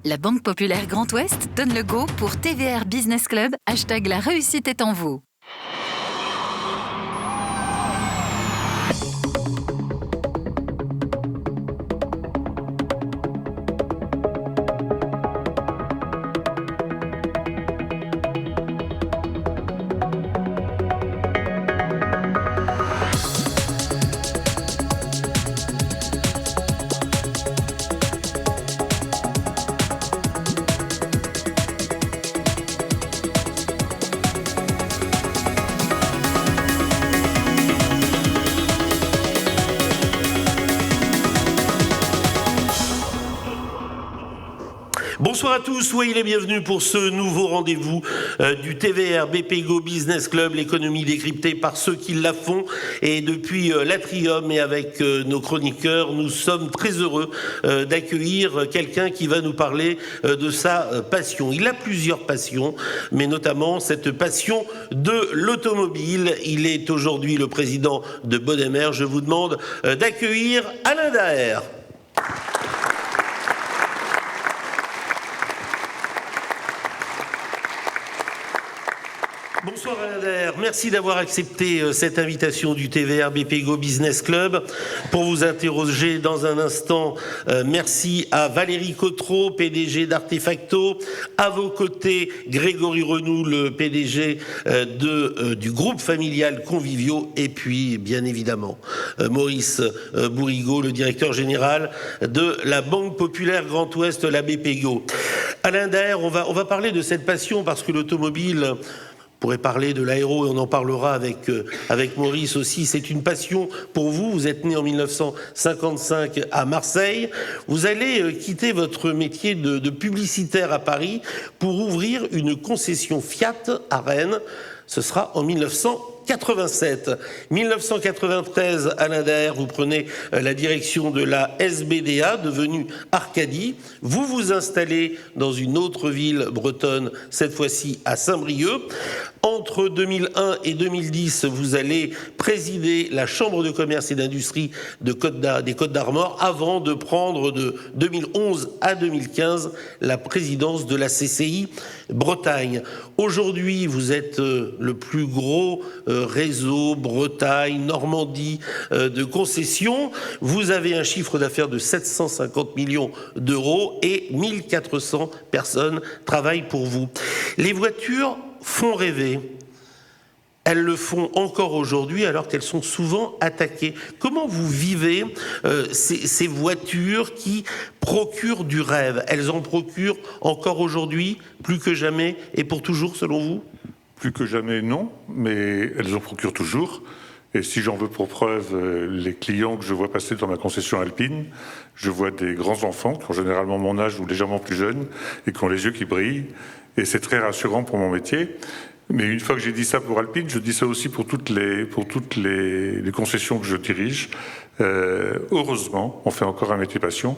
La Banque Populaire Grand Ouest donne le go pour TVR Business Club, hashtag la réussite est en vous. Bonsoir à tous, soyez les bienvenus pour ce nouveau rendez-vous du TVR BPGO Business Club, l'économie décryptée par ceux qui la font. Et depuis l'Atrium et avec nos chroniqueurs, nous sommes très heureux d'accueillir quelqu'un qui va nous parler de sa passion. Il a plusieurs passions, mais notamment cette passion de l'automobile. Il est aujourd'hui le président de Bodemer. Je vous demande d'accueillir Alain Daher. Bonsoir Alain Daher, merci d'avoir accepté cette invitation du TVR BPGO Business Club. Pour vous interroger dans un instant, merci à Valérie Cotreau, PDG d'Artefacto. À vos côtés, Grégory Renoux, le PDG du groupe familial Convivio. Et puis, bien évidemment, Maurice Bourrigaud, le directeur général de la Banque Populaire Grand Ouest, la BPGO. Alain Daher, on va parler de cette passion parce que l'automobile... On pourrait parler de l'aéro et on en parlera avec Maurice aussi. C'est une passion pour vous. Vous êtes né en 1955 à Marseille. Vous allez quitter votre métier de publicitaire à Paris pour ouvrir une concession Fiat à Rennes. Ce sera en 1987. 1993, Alain Daher, vous prenez la direction de la SBDA, devenue Arcadie. Vous vous installez dans une autre ville bretonne, cette fois-ci à Saint-Brieuc. Entre 2001 et 2010, vous allez présider la Chambre de commerce et d'industrie des Côtes-d'Armor avant de prendre de 2011 à 2015 la présidence de la CCI Bretagne. Aujourd'hui, vous êtes le plus gros réseau Bretagne, Normandie de concessions. Vous avez un chiffre d'affaires de 750 millions d'euros et 1400 personnes travaillent pour vous. Les voitures font rêver. Elles le font encore aujourd'hui alors qu'elles sont souvent attaquées. Comment vous vivez ces voitures qui procurent du rêve? Elles en procurent encore aujourd'hui, plus que jamais et pour toujours selon vous? Plus que jamais, non, mais elles en procurent toujours. Et si j'en veux pour preuve les clients que je vois passer dans ma concession alpine, je vois des grands enfants qui ont généralement mon âge ou légèrement plus jeunes et qui ont les yeux qui brillent. Et c'est très rassurant pour mon métier. Mais une fois que j'ai dit ça pour Alpine, je dis ça aussi pour toutes les concessions que je dirige. Heureusement, on fait encore un métier passion.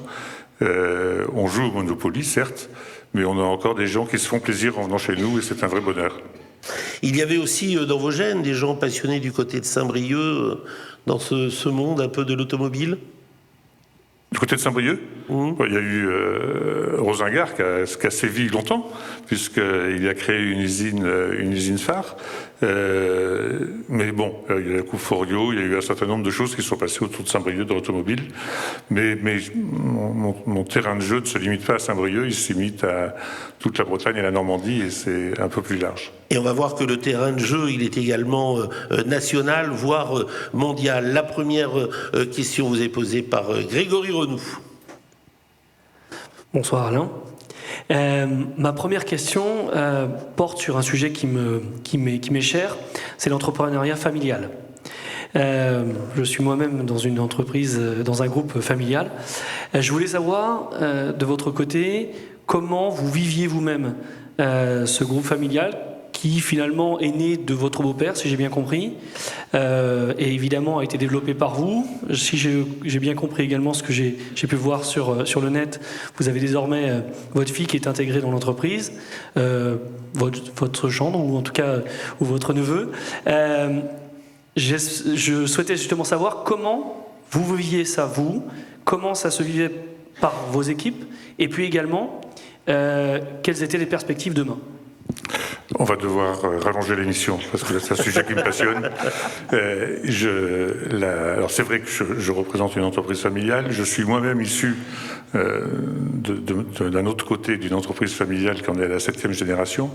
On joue au Monopoly, certes, mais on a encore des gens qui se font plaisir en venant chez nous et c'est un vrai bonheur. Il y avait aussi dans vos gènes des gens passionnés du côté de Saint-Brieuc, dans ce monde un peu de l'automobile. Du côté de Saint-Brieuc, il y a eu Rosengart qui a sévi longtemps, puisqu'il a créé une usine phare. Mais bon, il y a la Coupe Forio, il y a eu un certain nombre de choses qui sont passées autour de Saint-Brieuc dans l'automobile. Mais mon terrain de jeu ne se limite pas à Saint-Brieuc, il se limite à toute la Bretagne et la Normandie, et c'est un peu plus large. Et on va voir que le terrain de jeu, il est également national, voire mondial. La première question vous est posée par Grégory Renoux. Bonsoir Alain. Ma première question porte sur un sujet qui m'est cher, c'est l'entrepreneuriat familial. Je suis moi-même dans une entreprise, dans un groupe familial. Je voulais savoir, de votre côté, comment vous viviez vous-même ce groupe familial qui finalement est né de votre beau-père, si j'ai bien compris, et évidemment a été développé par vous. Si j'ai bien compris également ce que j'ai pu voir sur le net, vous avez désormais votre fille qui est intégrée dans l'entreprise, votre gendre ou en tout cas ou votre neveu. Je souhaitais justement savoir comment vous viviez ça, vous, comment ça se vivait par vos équipes, et puis également quelles étaient les perspectives demain ? On va devoir rallonger l'émission, parce que c'est un sujet qui me passionne. Alors c'est vrai que je représente une entreprise familiale. Je suis moi-même issu d'un autre côté d'une entreprise familiale qui en est à la 7e génération.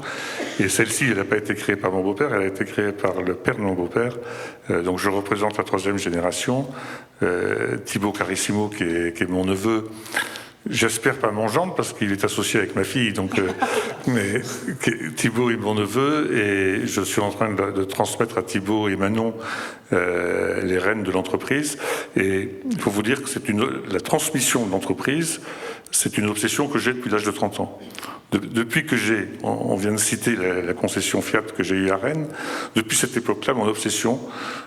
Et celle-ci, elle n'a pas été créée par mon beau-père, elle a été créée par le père de mon beau-père. Donc je représente la 3e génération. Thibaut Carissimo, qui est mon neveu, j'espère pas mon gendre parce qu'il est associé avec ma fille, donc mais Thibaut est mon neveu et je suis en train de transmettre à Thibaut et Manon les rênes de l'entreprise. Et il faut vous dire que la transmission de l'entreprise, c'est une obsession que j'ai depuis l'âge de 30 ans. Depuis que on vient de citer la concession Fiat que j'ai eue à Rennes, depuis cette époque-là, mon obsession,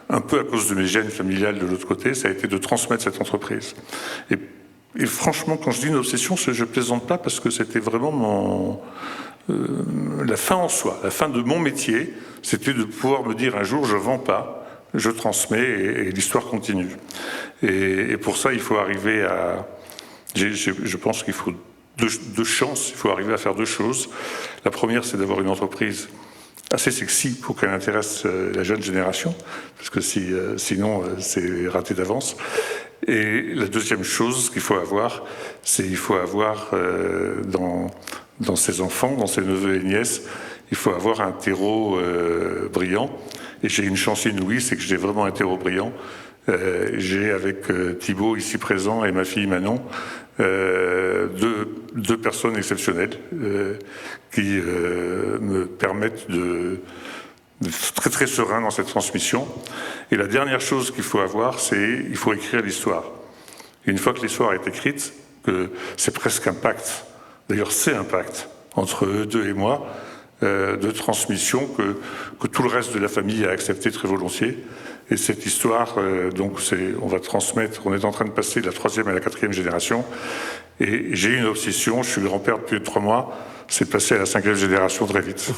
un peu à cause de mes gènes familiales de l'autre côté, ça a été de transmettre cette entreprise. Et franchement, quand je dis une obsession, je plaisante pas parce que c'était vraiment la fin en soi, la fin de mon métier, c'était de pouvoir me dire un jour, je vends pas, je transmets et l'histoire continue. Et pour ça, il faut arriver à... Je pense qu'il faut deux chances, il faut arriver à faire 2 choses. La première, c'est d'avoir une entreprise assez sexy pour qu'elle intéresse la jeune génération, parce que sinon, c'est raté d'avance. Et la deuxième chose qu'il faut avoir, c'est il faut avoir dans ses enfants, dans ses neveux et nièces, il faut avoir un terreau brillant. Et j'ai une chance inouïe, c'est que j'ai vraiment un terreau brillant. J'ai avec Thibaut ici présent et ma fille Manon deux personnes exceptionnelles qui me permettent de très très serein dans cette transmission. Et la dernière chose qu'il faut avoir, c'est il faut écrire l'histoire. Et une fois que l'histoire est écrite, que c'est presque un pacte, d'ailleurs c'est un pacte entre eux deux et moi, de transmission que tout le reste de la famille a accepté très volontiers. Et cette histoire, donc on va transmettre, on est en train de passer de la 3e à la 4e génération. Et j'ai une obsession, je suis grand-père depuis 3 mois, c'est de passer à la 5e génération très vite.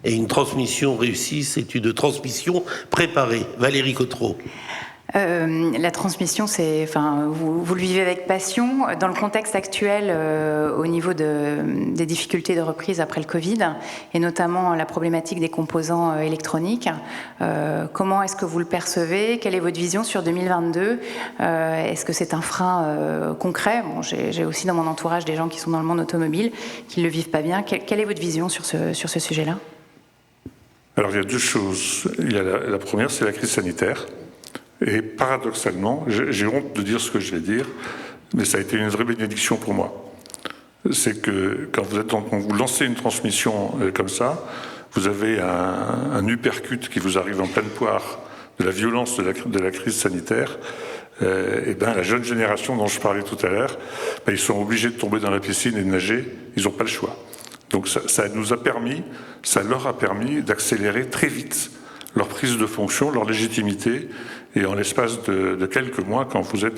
Et une transmission réussie, c'est une transmission préparée. Valérie Cotreau. La transmission, vous le vivez avec passion. Dans le contexte actuel, au niveau des difficultés de reprise après le Covid, et notamment la problématique des composants électroniques, comment est-ce que vous le percevez ? Quelle est votre vision sur 2022 ? Est-ce que c'est un frein concret ? Bon, j'ai aussi dans mon entourage des gens qui sont dans le monde automobile, qui ne le vivent pas bien. Quelle est votre vision sur ce sujet-là ? Alors il y a 2 choses. La première, c'est la crise sanitaire. Et paradoxalement, j'ai honte de dire ce que je vais dire, mais ça a été une vraie bénédiction pour moi. C'est que quand vous lancez une transmission comme ça, vous avez un uppercut qui vous arrive en pleine poire de la violence de la crise sanitaire. Et la jeune génération dont je parlais tout à l'heure, ils sont obligés de tomber dans la piscine et de nager, ils n'ont pas le choix. Donc ça leur a permis d'accélérer très vite leur prise de fonction, leur légitimité, et en l'espace de quelques mois, quand vous êtes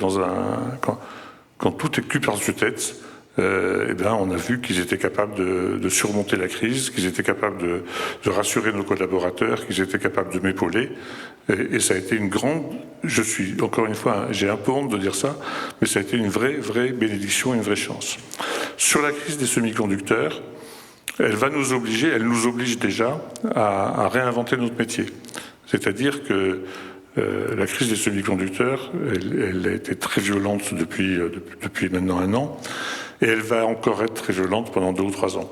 quand tout est cul par-dessus tête, on a vu qu'ils étaient capables de surmonter la crise, qu'ils étaient capables de rassurer nos collaborateurs, qu'ils étaient capables de m'épauler, et ça a été une grande, encore une fois, j'ai un peu honte de dire ça, mais ça a été une vraie bénédiction, une vraie chance. Sur la crise des semi-conducteurs, elle nous oblige déjà à réinventer notre métier. C'est-à-dire que la crise des semi-conducteurs, elle a été très violente depuis maintenant 1 an, et elle va encore être très violente pendant 2 ou 3 ans.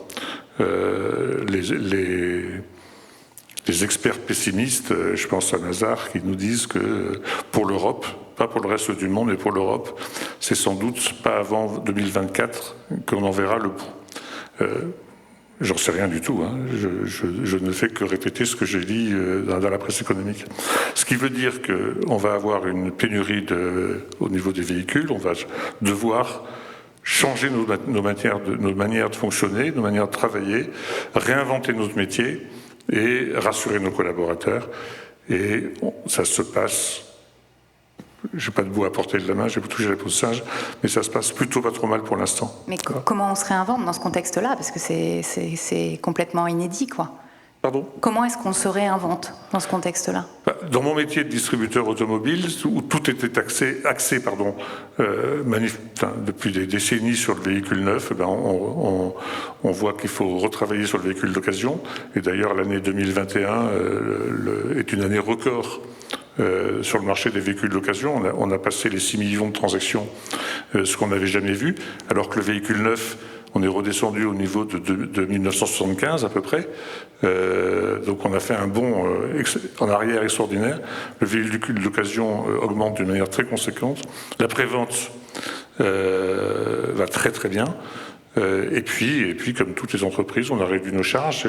Les experts pessimistes, je pense à Mazars, qui nous disent que pour l'Europe, pas pour le reste du monde, mais pour l'Europe, c'est sans doute pas avant 2024 qu'on en verra le bout. J'en sais rien du tout, hein. Je ne fais que répéter ce que j'ai dit dans la presse économique. Ce qui veut dire qu'on va avoir une pénurie au niveau des véhicules, on va devoir changer nos manières de fonctionner, nos manières de travailler, réinventer notre métier et rassurer nos collaborateurs. Et ça se passe... Je n'ai pas de bout à porter de la main, j'ai touché la peau de singe, mais ça se passe plutôt pas trop mal pour l'instant. Mais comment on se réinvente dans ce contexte-là ? Parce que c'est complètement inédit, quoi. Pardon ? Comment est-ce qu'on se réinvente dans ce contexte-là ? Dans mon métier de distributeur automobile, où tout était axé depuis des décennies sur le véhicule neuf, on voit qu'il faut retravailler sur le véhicule d'occasion. Et d'ailleurs, l'année 2021 est une année record sur le marché des véhicules d'occasion. On a passé les 6 millions de transactions, ce qu'on n'avait jamais vu, alors que le véhicule neuf, on est redescendu au niveau de 1975 à peu près. Donc on a fait un bond en arrière extraordinaire. Le véhicule d'occasion augmente d'une manière très conséquente. La prévente va très très bien. Et puis, comme toutes les entreprises, on a réduit nos charges.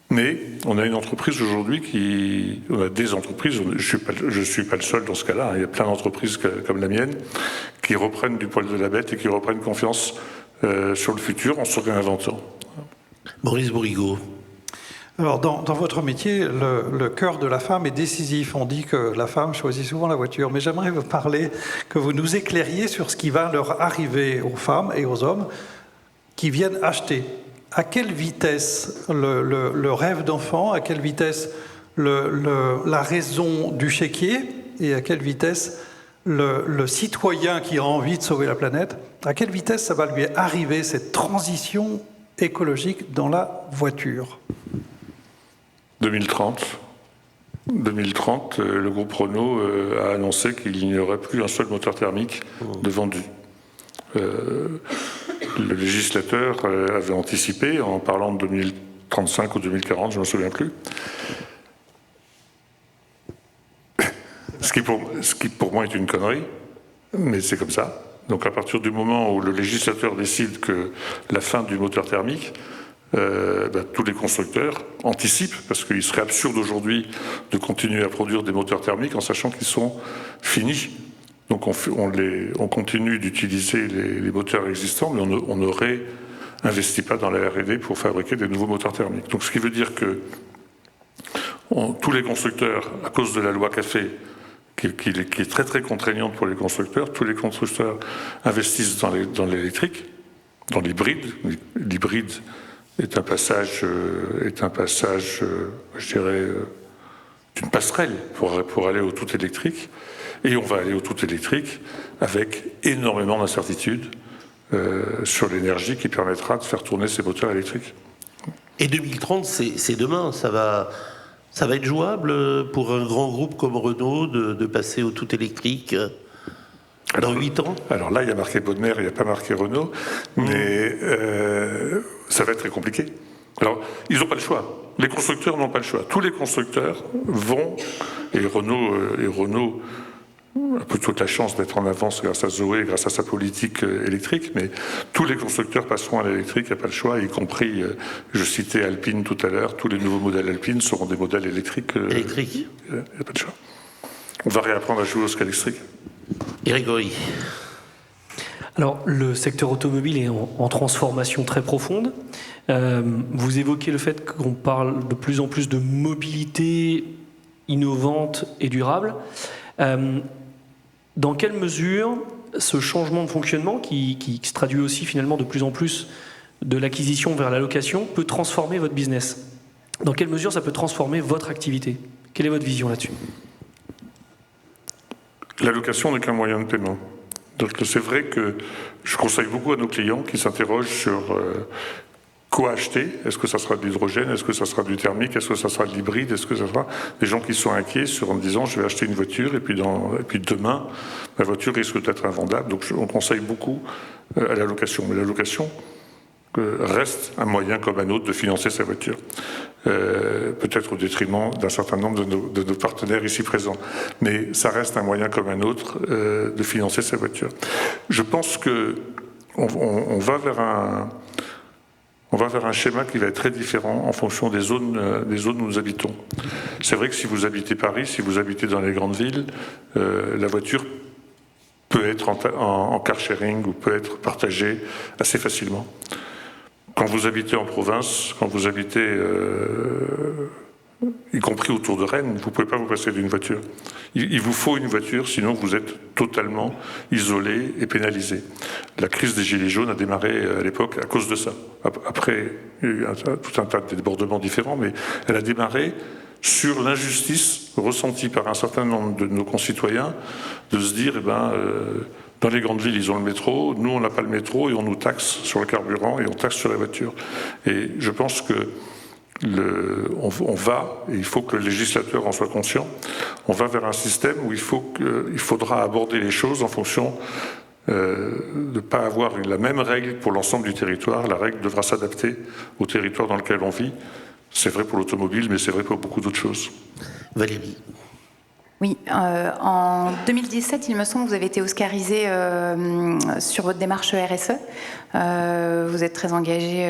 Mais on a une entreprise aujourd'hui on a des entreprises, je suis pas le seul dans ce cas-là, il y a plein d'entreprises comme la mienne qui reprennent du poil de la bête et qui reprennent confiance sur le futur en se réinventant. Maurice Bourrigaud. Alors, dans votre métier, le cœur de la femme est décisif. On dit que la femme choisit souvent la voiture. Mais j'aimerais vous parler, que vous nous éclairiez sur ce qui va leur arriver aux femmes et aux hommes qui viennent acheter. À quelle vitesse le rêve d'enfant, à quelle vitesse la raison du chéquier et à quelle vitesse le citoyen qui a envie de sauver la planète, à quelle vitesse ça va lui arriver, cette transition écologique dans la voiture ? 2030, le groupe Renault a annoncé qu'il n'y aurait plus un seul moteur thermique de vendu. Le législateur avait anticipé en parlant de 2035 ou 2040, je ne me souviens plus. Ce qui pour moi est une connerie, mais c'est comme ça. Donc à partir du moment où le législateur décide que la fin du moteur thermique, tous les constructeurs anticipent, parce qu'il serait absurde aujourd'hui de continuer à produire des moteurs thermiques en sachant qu'ils sont finis. Donc on continue d'utiliser les moteurs existants, mais on ne réinvestit pas dans la R&D pour fabriquer des nouveaux moteurs thermiques. Donc ce qui veut dire que tous les constructeurs, à cause de la loi CAFE, qui est très très contraignante pour les constructeurs, tous les constructeurs investissent dans l'électrique, dans l'hybride. L'hybride est un passage, je dirais, d'une passerelle pour aller au tout électrique. Et on va aller au tout électrique avec énormément d'incertitudes sur l'énergie qui permettra de faire tourner ces moteurs électriques. Et 2030, c'est demain, ça va être jouable pour un grand groupe comme Renault de passer au tout électrique dans 8 ans ? Alors là, il y a marqué Bodmer, il n'y a pas marqué Renault, mais ça va être très compliqué. Alors, ils n'ont pas le choix. Les constructeurs n'ont pas le choix. Tous les constructeurs vont, et Renault a plutôt de la chance d'être en avance grâce à Zoé, grâce à sa politique électrique, mais tous les constructeurs passeront à l'électrique, il n'y a pas le choix, y compris, je citais Alpine tout à l'heure, tous les nouveaux modèles Alpine seront des modèles électriques. Électrique. Il n'y a pas de choix. On va réapprendre à jouer au ski électrique. Grégory. Alors, le secteur automobile est en transformation très profonde. Vous évoquez le fait qu'on parle de plus en plus de mobilité innovante et durable. Dans quelle mesure ce changement de fonctionnement, qui se traduit aussi finalement de plus en plus de l'acquisition vers la location, peut transformer votre business ? Dans quelle mesure ça peut transformer votre activité ? Quelle est votre vision là-dessus ? La location n'est qu'un moyen de paiement. Donc c'est vrai que je conseille beaucoup à nos clients qui s'interrogent sur quoi acheter. Est-ce que ça sera de l'hydrogène ? Est-ce que ça sera du thermique ? Est-ce que ça sera de l'hybride ? Est-ce que ça sera des gens qui sont inquiets en me disant je vais acheter une voiture et puis demain ma voiture risque d'être invendable. Donc on conseille beaucoup à la location. Mais la location reste un moyen comme un autre de financer sa voiture. Peut-être au détriment d'un certain nombre de nos partenaires ici présents. Mais ça reste un moyen comme un autre de financer sa voiture. Je pense que on va vers un schéma qui va être très différent en fonction des zones où nous habitons. C'est vrai que si vous habitez Paris, si vous habitez dans les grandes villes, la voiture peut être en car sharing ou peut être partagée assez facilement. Quand vous habitez en province, quand vous habitez y compris autour de Rennes, vous ne pouvez pas vous passer d'une voiture. Il vous faut une voiture, sinon vous êtes totalement isolé et pénalisé. La crise des Gilets jaunes a démarré à l'époque à cause de ça. Après, il y a eu tout un tas de débordements différents, mais elle a démarré sur l'injustice ressentie par un certain nombre de nos concitoyens de se dire, dans les grandes villes, ils ont le métro, nous, on n'a pas le métro et on nous taxe sur le carburant et on taxe sur la voiture. Et je pense que on va, et il faut que le législateur en soit conscient, on va vers un système où il faudra aborder les choses en fonction de ne pas avoir la même règle pour l'ensemble du territoire. La règle devra s'adapter au territoire dans lequel on vit. C'est vrai pour l'automobile, mais c'est vrai pour beaucoup d'autres choses. Valérie. Oui, en 2017, il me semble, vous avez été oscarisé sur votre démarche RSE. Vous êtes très engagé,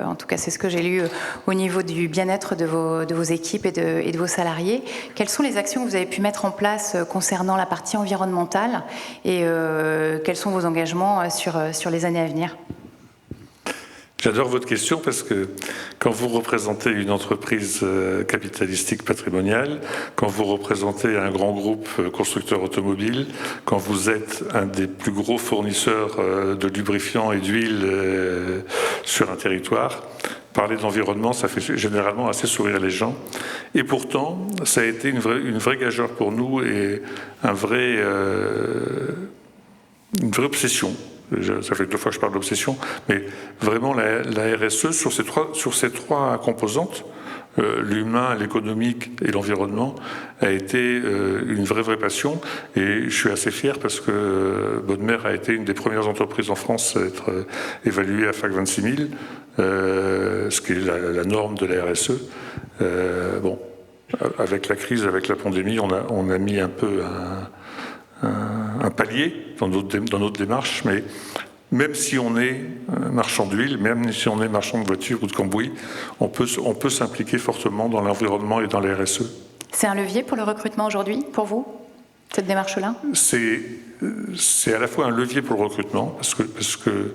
en tout cas c'est ce que j'ai lu, au niveau du bien-être de vos équipes et de vos salariés. Quelles sont les actions que vous avez pu mettre en place concernant la partie environnementale et quels sont vos engagements sur les années à venir ? J'adore votre question parce que quand vous représentez une entreprise capitalistique patrimoniale, quand vous représentez un grand groupe constructeur automobile, quand vous êtes un des plus gros fournisseurs de lubrifiants et d'huile sur un territoire, parler d'environnement, ça fait généralement assez sourire les gens. Et pourtant, ça a été une vraie gageure pour nous et une vraie obsession. Ça fait 2 fois que je parle d'obsession, mais vraiment la RSE sur ces trois composantes, l'humain, l'économique et l'environnement, a été une vraie passion. Et je suis assez fier parce que Bodmer a été une des premières entreprises en France à être évaluée à FAC 26000, ce qui est la norme de la RSE. Avec la crise, avec la pandémie, on a mis un peu un palier dans notre démarche, mais même si on est marchand d'huile, même si on est marchand de voitures ou de cambouis, on peut s'impliquer fortement dans l'environnement et dans la RSE. C'est un levier pour le recrutement aujourd'hui, pour vous, cette démarche-là ? C'est à la fois un levier pour le recrutement, parce que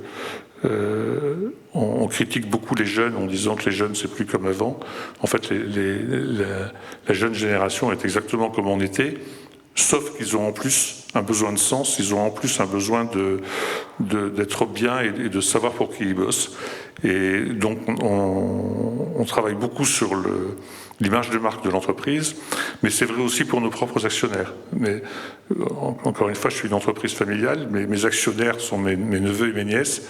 on critique beaucoup les jeunes en disant que les jeunes c'est plus comme avant. En fait, la jeune génération est exactement comme on était, sauf qu'ils ont en plus un besoin de sens, ils ont en plus un besoin d'être bien et de savoir pour qui ils bossent. Et donc on travaille beaucoup sur l'image de marque de l'entreprise, mais c'est vrai aussi pour nos propres actionnaire. Mais encore une fois, je suis une entreprise familiale, mais mes actionnaires sont mes neveux et mes nièces.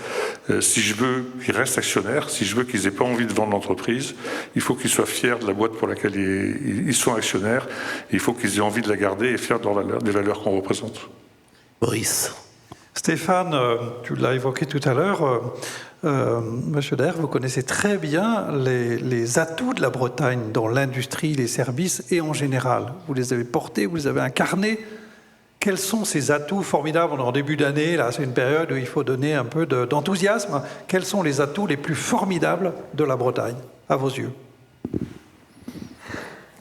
Si je veux qu'ils restent actionnaires, si je veux qu'ils aient pas envie de vendre l'entreprise, il faut qu'ils soient fiers de la boîte pour laquelle ils sont actionnaires. Il faut qu'ils aient envie de la garder et fiers des valeurs qu'on représente. Maurice. Stéphane, tu l'as évoqué tout à l'heure, Monsieur Daher, vous connaissez très bien les atouts de la Bretagne dans l'industrie, les services et en général. Vous les avez portés, vous les avez incarnés. Quels sont ces atouts formidables en début d'année? Là, c'est une période où il faut donner un peu d'enthousiasme. Quels sont les atouts les plus formidables de la Bretagne, à vos yeux?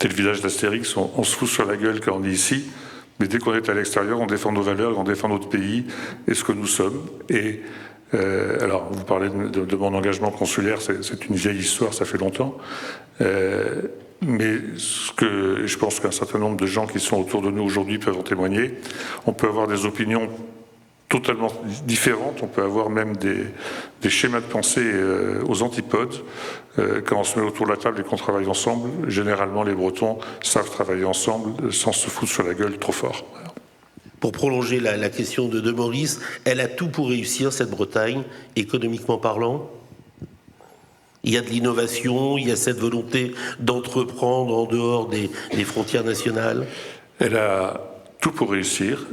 C'est le village d'Astérix, on se fout sur la gueule quand on est ici. Mais dès qu'on est à l'extérieur, on défend nos valeurs, on défend notre pays et ce que nous sommes. Et alors, vous parlez de mon engagement consulaire, c'est une vieille histoire, ça fait longtemps. Mais je pense qu'un certain nombre de gens qui sont autour de nous aujourd'hui peuvent en témoigner. On peut avoir des opinions totalement différentes, on peut avoir même des schémas de pensée aux antipodes. Quand on se met autour de la table et qu'on travaille ensemble, généralement les Bretons savent travailler ensemble sans se foutre sur la gueule trop fort. Voilà. Pour prolonger la question de Maurice, elle a tout pour réussir, cette Bretagne, économiquement parlant? Il y a de l'innovation, il y a cette volonté d'entreprendre en dehors des frontières nationales? Elle a tout pour réussir,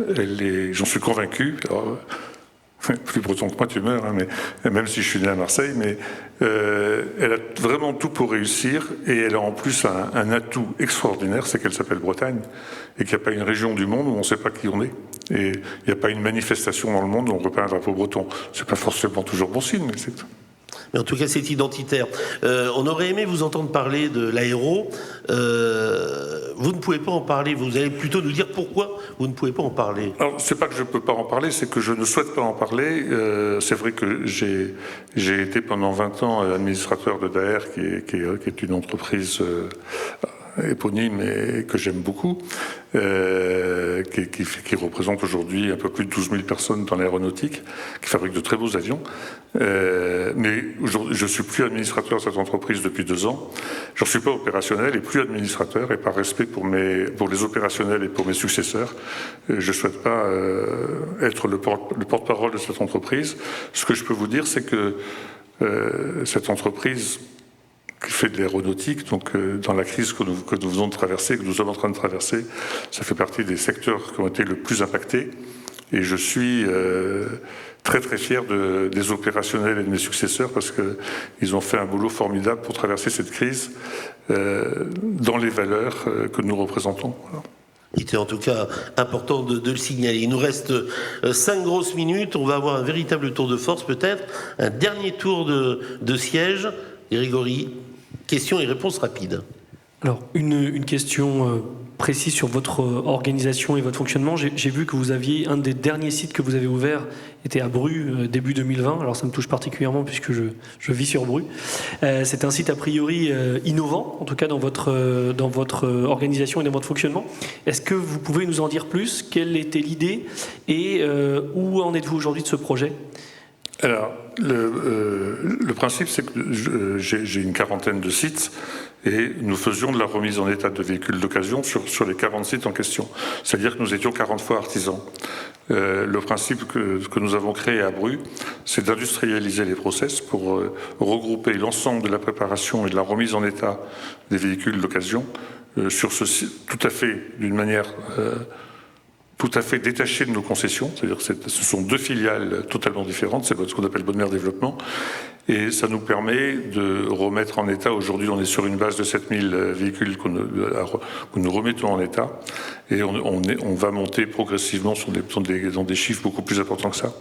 j'en suis convaincu. Alors, plus breton que moi, tu meurs, hein, mais même si je suis né à Marseille, mais elle a vraiment tout pour réussir et elle a en plus un atout extraordinaire, c'est qu'elle s'appelle Bretagne et qu'il n'y a pas une région du monde où on ne sait pas qui on est. Et il n'y a pas une manifestation dans le monde où on repeint un drapeau breton. C'est pas forcément toujours bon signe, mais c'est tout. Mais en tout cas, c'est identitaire. On aurait aimé vous entendre parler de l'aéro. Vous ne pouvez pas en parler. Vous allez plutôt nous dire pourquoi vous ne pouvez pas en parler. Alors, c'est pas que je ne peux pas en parler, c'est que je ne souhaite pas en parler. C'est vrai que j'ai été pendant 20 ans administrateur de Daher, qui est une entreprise éponyme et que j'aime beaucoup, qui représente aujourd'hui un peu plus de 12 000 personnes dans l'aéronautique, qui fabrique de très beaux avions. Mais je ne suis plus administrateur de cette entreprise depuis 2 ans. Je ne suis pas opérationnel et plus administrateur, et par respect pour les opérationnels et pour mes successeurs, je ne souhaite pas être le porte-parole de cette entreprise. Ce que je peux vous dire, c'est que cette entreprise qui fait de l'aéronautique, donc dans la crise que nous venons de traverser, que nous sommes en train de traverser, ça fait partie des secteurs qui ont été le plus impactés. Et je suis très très fier des opérationnels et de mes successeurs parce qu'ils ont fait un boulot formidable pour traverser cette crise dans les valeurs que nous représentons. Voilà. Il était en tout cas important de le signaler. Il nous reste 5 grosses minutes. On va avoir un véritable tour de force peut-être. Un dernier tour de siège. Grégory, questions et réponses rapides. Alors, une question précise sur votre organisation et votre fonctionnement. J'ai vu que vous aviez, un des derniers sites que vous avez ouvert était à Bru, début 2020. Alors ça me touche particulièrement puisque je vis sur Bru. C'est un site a priori innovant, en tout cas dans votre organisation et dans votre fonctionnement. Est-ce que vous pouvez nous en dire plus? Quelle était l'idée et où en êtes-vous aujourd'hui de ce projet? Alors, le principe, c'est que j'ai une quarantaine de sites et nous faisions de la remise en état de véhicules d'occasion sur les 40 sites en question. C'est-à-dire que nous étions 40 fois artisans. Le principe que nous avons créé à Bru, c'est d'industrialiser les process pour regrouper l'ensemble de la préparation et de la remise en état des véhicules d'occasion sur ce site, tout à fait d'une manière tout à fait détaché de nos concessions, c'est-à-dire que ce sont 2 filiales totalement différentes, c'est ce qu'on appelle Bonne Mère Développement, et ça nous permet de remettre en état, aujourd'hui on est sur une base de 7000 véhicules que nous remettons en état, et on va monter progressivement dans des chiffres beaucoup plus importants que ça.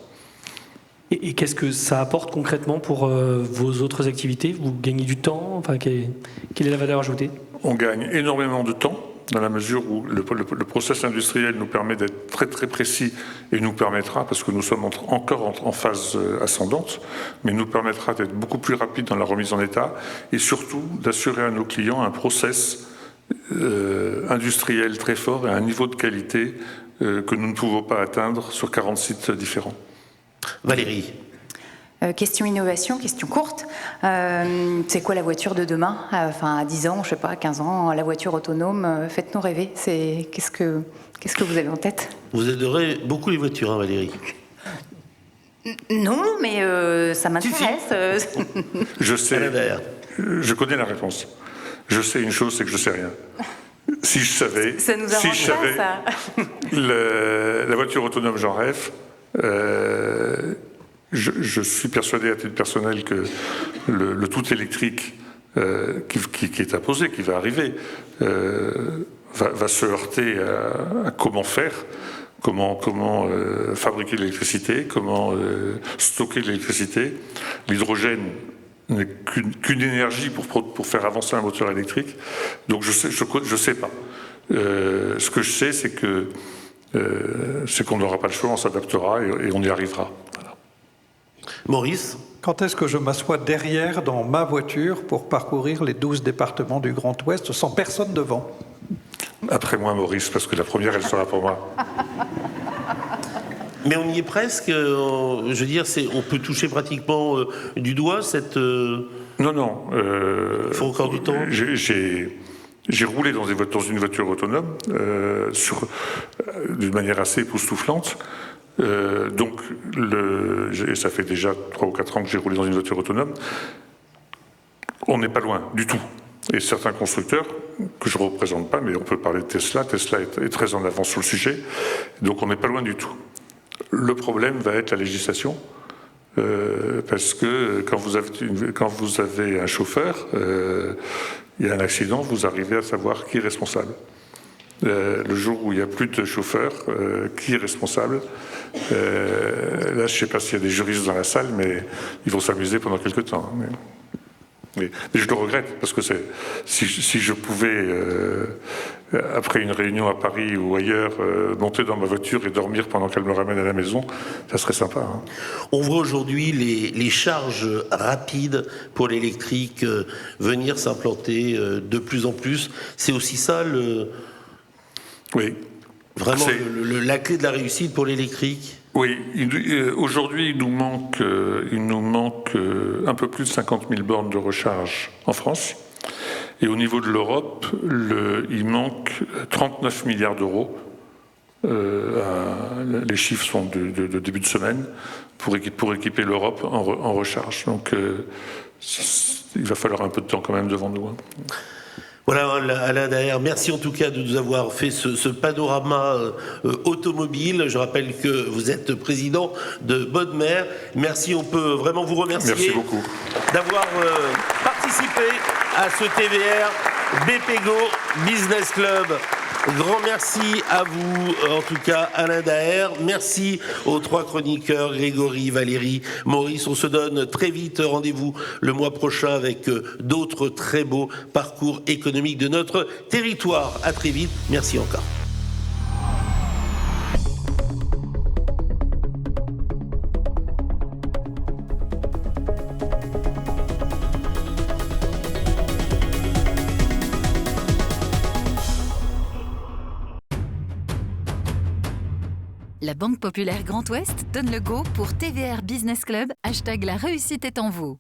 Et qu'est-ce que ça apporte concrètement pour vos autres activités? Vous gagnez du temps? Enfin, quelle est la valeur ajoutée? On gagne énormément de temps, dans la mesure où le process industriel nous permet d'être très très précis et nous permettra, parce que nous sommes encore en phase ascendante, mais nous permettra d'être beaucoup plus rapide dans la remise en état et surtout d'assurer à nos clients un process industriel très fort et un niveau de qualité que nous ne pouvons pas atteindre sur 40 sites différents. Valérie. Question innovation, question courte. C'est quoi la voiture de demain? Enfin, à 10 ans, je sais pas, 15 ans, la voiture autonome, faites-nous rêver. Qu'est-ce que vous avez en tête? Vous adorez beaucoup les voitures, hein, Valérie? Non, mais ça m'intéresse. Je sais, je connais la réponse. Je sais une chose, c'est que je sais rien. Si je savais, ça nous arrange pas, ça. La voiture autonome, j'en rêve. Je suis persuadé à titre personnel que le tout électrique qui est imposé, qui va arriver, va se heurter à comment faire, comment fabriquer de l'électricité, comment stocker de l'électricité. L'hydrogène n'est qu'une énergie pour faire avancer un moteur électrique. Donc je sais pas. Ce que je sais, c'est qu'on n'aura pas le choix, on s'adaptera et on y arrivera. Voilà. Maurice? Quand est-ce que je m'assois derrière dans ma voiture pour parcourir les 12 départements du Grand Ouest sans personne devant? Après moi, Maurice, parce que la première, elle sera pour moi. Mais on y est presque. Je veux dire, on peut toucher pratiquement du doigt cette... Non. Il faut encore du temps. J'ai roulé dans une voiture autonome d'une manière assez époustouflante. Donc, ça fait déjà 3 ou 4 ans que j'ai roulé dans une voiture autonome. On n'est pas loin du tout. Et certains constructeurs, que je ne représente pas, mais on peut parler de Tesla, est très en avance sur le sujet. Donc on n'est pas loin du tout. Le problème va être la législation, parce que quand vous avez un chauffeur, il y a un accident, vous arrivez à savoir qui est responsable. Le jour où il n'y a plus de chauffeur, qui est responsable? Là, je ne sais pas s'il y a des juristes dans la salle, mais ils vont s'amuser pendant quelques temps. Mais... Mais je le regrette, parce que si je pouvais, après une réunion à Paris ou ailleurs, monter dans ma voiture et dormir pendant qu'elle me ramène à la maison, ça serait sympa. Hein. On voit aujourd'hui les charges rapides pour l'électrique venir s'implanter de plus en plus. C'est aussi ça Oui. Vraiment la clé de la réussite pour l'électrique. Oui, aujourd'hui, il nous manque un peu plus de 50 000 bornes de recharge en France. Et au niveau de l'Europe, il manque 39 milliards d'euros. Les chiffres sont de début de semaine pour équiper l'Europe en recharge. Donc, il va falloir un peu de temps quand même devant nous. Hein. Voilà, Alain Daher, merci en tout cas de nous avoir fait ce panorama automobile. Je rappelle que vous êtes président de Bodmer. Merci, on peut vraiment vous remercier. Merci beaucoup d'avoir participé à ce TVR BPGO Business Club. Grand merci à vous, en tout cas Alain Daher. Merci aux 3 chroniqueurs, Grégory, Valérie, Maurice. On se donne très vite rendez-vous le mois prochain avec d'autres très beaux parcours économiques de notre territoire. À très vite. Merci encore. La Banque Populaire Grand Ouest donne le go pour TVR Business Club, #la réussite est en vous.